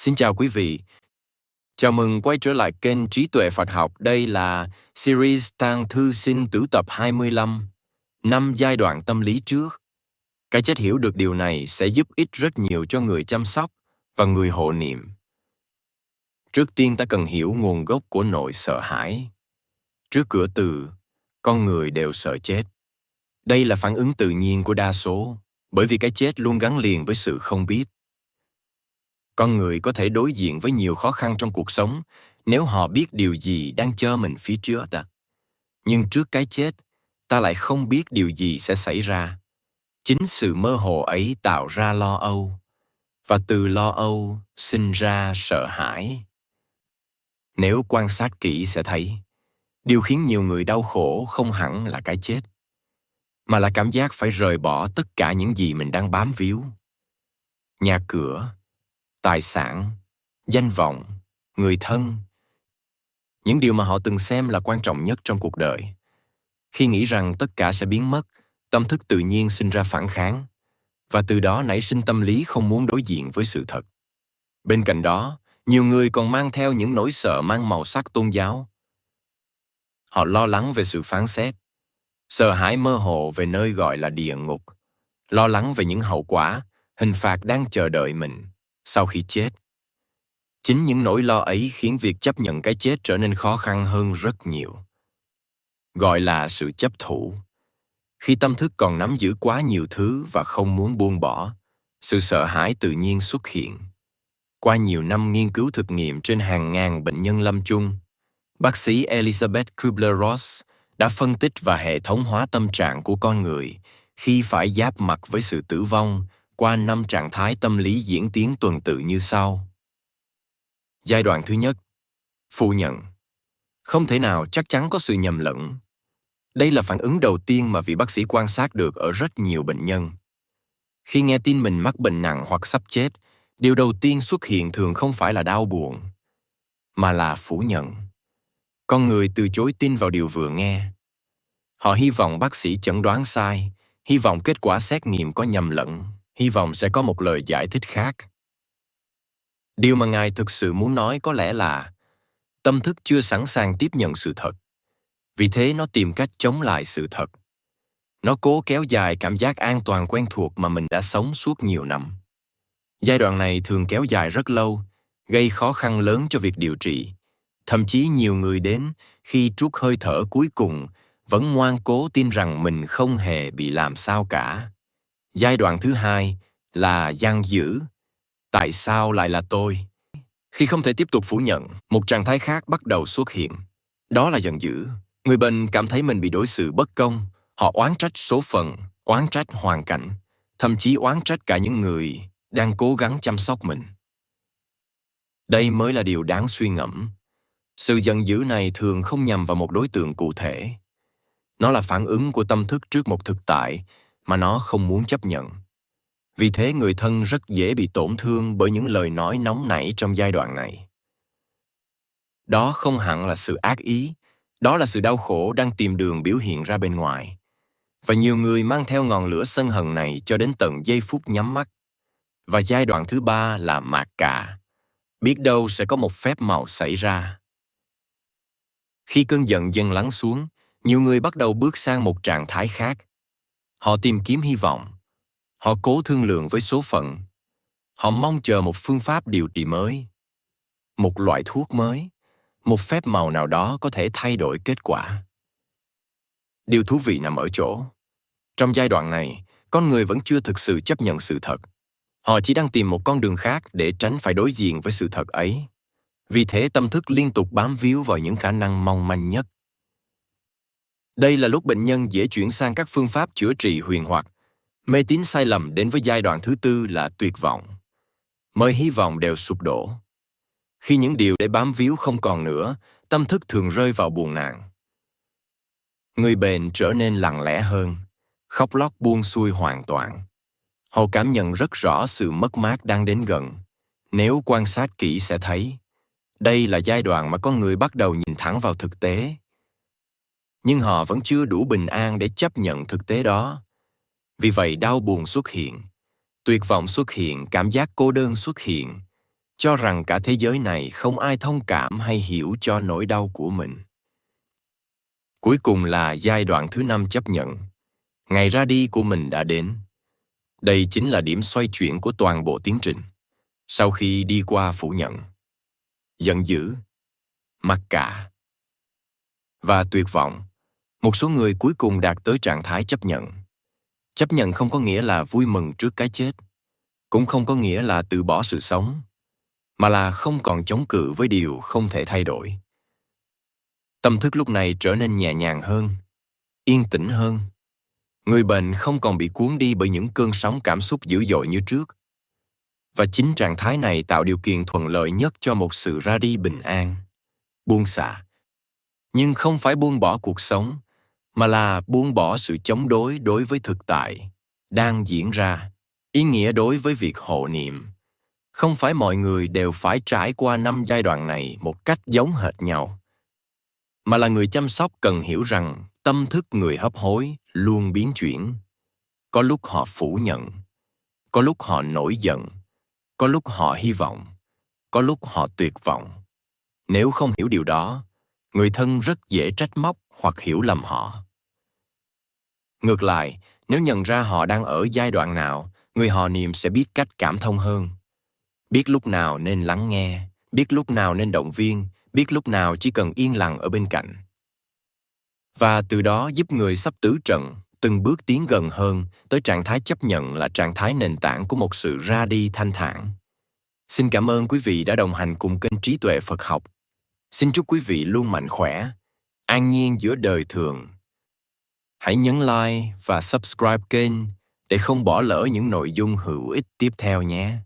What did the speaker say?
Xin chào quý vị. Chào mừng quay trở lại kênh Trí tuệ Phật học. Đây là series Tang Thư Sinh Tử tập 25, 5 giai đoạn tâm lý trước. Cái chết hiểu được điều này sẽ giúp ích rất nhiều cho người chăm sóc và người hộ niệm. Trước tiên ta cần hiểu nguồn gốc của nỗi sợ hãi. Trước cửa từ, con người đều sợ chết. Đây là phản ứng tự nhiên của đa số, bởi vì cái chết luôn gắn liền với sự không biết. Con người có thể đối diện với nhiều khó khăn trong cuộc sống nếu họ biết điều gì đang chờ mình phía trước ta. Nhưng trước cái chết, ta lại không biết điều gì sẽ xảy ra. Chính sự mơ hồ ấy tạo ra lo âu, và từ lo âu sinh ra sợ hãi. Nếu quan sát kỹ sẽ thấy, điều khiến nhiều người đau khổ không hẳn là cái chết, mà là cảm giác phải rời bỏ tất cả những gì mình đang bám víu. Nhà cửa, tài sản, danh vọng, người thân, những điều mà họ từng xem là quan trọng nhất trong cuộc đời. Khi nghĩ rằng tất cả sẽ biến mất, tâm thức tự nhiên sinh ra phản kháng, và từ đó nảy sinh tâm lý không muốn đối diện với sự thật. Bên cạnh đó, nhiều người còn mang theo những nỗi sợ mang màu sắc tôn giáo. Họ lo lắng về sự phán xét, sợ hãi mơ hồ về nơi gọi là địa ngục, lo lắng về những hậu quả, hình phạt đang chờ đợi mình sau khi chết. Chính những nỗi lo ấy khiến việc chấp nhận cái chết trở nên khó khăn hơn rất nhiều. Gọi là sự chấp thủ. Khi tâm thức còn nắm giữ quá nhiều thứ và không muốn buông bỏ, sự sợ hãi tự nhiên xuất hiện. Qua nhiều năm nghiên cứu thực nghiệm trên hàng ngàn bệnh nhân lâm chung, bác sĩ Elizabeth Kubler-Ross đã phân tích và hệ thống hóa tâm trạng của con người khi phải giáp mặt với sự tử vong qua 5 trạng thái tâm lý diễn tiến tuần tự như sau. Giai đoạn thứ nhất, phủ nhận. Không thể nào chắc chắn có sự nhầm lẫn. Đây là phản ứng đầu tiên mà vị bác sĩ quan sát được ở rất nhiều bệnh nhân. Khi nghe tin mình mắc bệnh nặng hoặc sắp chết, điều đầu tiên xuất hiện thường không phải là đau buồn, mà là phủ nhận. Con người từ chối tin vào điều vừa nghe. Họ hy vọng bác sĩ chẩn đoán sai, hy vọng kết quả xét nghiệm có nhầm lẫn, hy vọng sẽ có một lời giải thích khác. Điều mà Ngài thực sự muốn nói có lẽ là tâm thức chưa sẵn sàng tiếp nhận sự thật. Vì thế nó tìm cách chống lại sự thật. Nó cố kéo dài cảm giác an toàn quen thuộc mà mình đã sống suốt nhiều năm. Giai đoạn này thường kéo dài rất lâu, gây khó khăn lớn cho việc điều trị. Thậm chí nhiều người đến khi trút hơi thở cuối cùng vẫn ngoan cố tin rằng mình không hề bị làm sao cả. Giai đoạn thứ hai là giằng giữ. Tại sao lại là tôi? Khi không thể tiếp tục phủ nhận, một trạng thái khác bắt đầu xuất hiện. Đó là giận dữ. Người bệnh cảm thấy mình bị đối xử bất công. Họ oán trách số phận, oán trách hoàn cảnh, thậm chí oán trách cả những người đang cố gắng chăm sóc mình. Đây mới là điều đáng suy ngẫm. Sự giận dữ này thường không nhằm vào một đối tượng cụ thể. Nó là phản ứng của tâm thức trước một thực tại mà nó không muốn chấp nhận. Vì thế người thân rất dễ bị tổn thương bởi những lời nói nóng nảy trong giai đoạn này. Đó không hẳn là sự ác ý, đó là sự đau khổ đang tìm đường biểu hiện ra bên ngoài. Và nhiều người mang theo ngọn lửa sân hận này cho đến tận giây phút nhắm mắt. Và giai đoạn thứ ba là mặc cả. Biết đâu sẽ có một phép màu xảy ra. Khi cơn giận dần lắng xuống, nhiều người bắt đầu bước sang một trạng thái khác. Họ tìm kiếm hy vọng. Họ cố thương lượng với số phận. Họ mong chờ một phương pháp điều trị mới, một loại thuốc mới, một phép màu nào đó có thể thay đổi kết quả. Điều thú vị nằm ở chỗ, trong giai đoạn này, con người vẫn chưa thực sự chấp nhận sự thật. Họ chỉ đang tìm một con đường khác để tránh phải đối diện với sự thật ấy. Vì thế tâm thức liên tục bám víu vào những khả năng mong manh nhất. Đây là lúc bệnh nhân dễ chuyển sang các phương pháp chữa trị huyền hoặc. Mê tín sai lầm đến với giai đoạn thứ tư là tuyệt vọng. Mọi hy vọng đều sụp đổ. Khi những điều để bám víu không còn nữa, tâm thức thường rơi vào buồn nản. Người bệnh trở nên lặng lẽ hơn, khóc lóc buông xuôi hoàn toàn. Họ cảm nhận rất rõ sự mất mát đang đến gần. Nếu quan sát kỹ sẽ thấy, đây là giai đoạn mà con người bắt đầu nhìn thẳng vào thực tế. Nhưng họ vẫn chưa đủ bình an để chấp nhận thực tế đó. Vì vậy đau buồn xuất hiện, tuyệt vọng xuất hiện, cảm giác cô đơn xuất hiện. cho rằng cả thế giới này không ai thông cảm hay hiểu cho nỗi đau của mình. Cuối cùng là giai đoạn thứ 5 chấp nhận. Ngày ra đi của mình đã đến. Đây chính là điểm xoay chuyển của toàn bộ tiến trình. Sau khi đi qua phủ nhận, giận dữ, mặc cả và tuyệt vọng, một số người cuối cùng đạt tới trạng thái chấp nhận. Chấp nhận không có nghĩa là vui mừng trước cái chết, cũng không có nghĩa là từ bỏ sự sống, mà là không còn chống cự với điều không thể thay đổi. Tâm thức lúc này trở nên nhẹ nhàng hơn, yên tĩnh hơn. Người bệnh không còn bị cuốn đi bởi những cơn sóng cảm xúc dữ dội như trước. Và chính trạng thái này tạo điều kiện thuận lợi nhất cho một sự ra đi bình an, buông xả. Nhưng không phải buông bỏ cuộc sống, mà là buông bỏ sự chống đối với thực tại đang diễn ra. Ý nghĩa đối với việc hộ niệm. Không phải mọi người đều phải trải qua 5 giai đoạn này một cách giống hệt nhau, mà là người chăm sóc cần hiểu rằng tâm thức người hấp hối luôn biến chuyển. Có lúc họ phủ nhận, có lúc họ nổi giận, có lúc họ hy vọng, có lúc họ tuyệt vọng. Nếu không hiểu điều đó, người thân rất dễ trách móc hoặc hiểu lầm họ. Ngược lại, nếu nhận ra họ đang ở giai đoạn nào, người họ niệm sẽ biết cách cảm thông hơn. Biết lúc nào nên lắng nghe, biết lúc nào nên động viên, biết lúc nào chỉ cần yên lặng ở bên cạnh. Và từ đó giúp người sắp tứ trận từng bước tiến gần hơn tới trạng thái chấp nhận là trạng thái nền tảng của một sự ra đi thanh thản. Xin cảm ơn quý vị đã đồng hành cùng kênh Trí Tuệ Phật Học. Xin chúc quý vị luôn mạnh khỏe, an nhiên giữa đời thường. Hãy nhấn like và subscribe kênh để không bỏ lỡ những nội dung hữu ích tiếp theo nhé.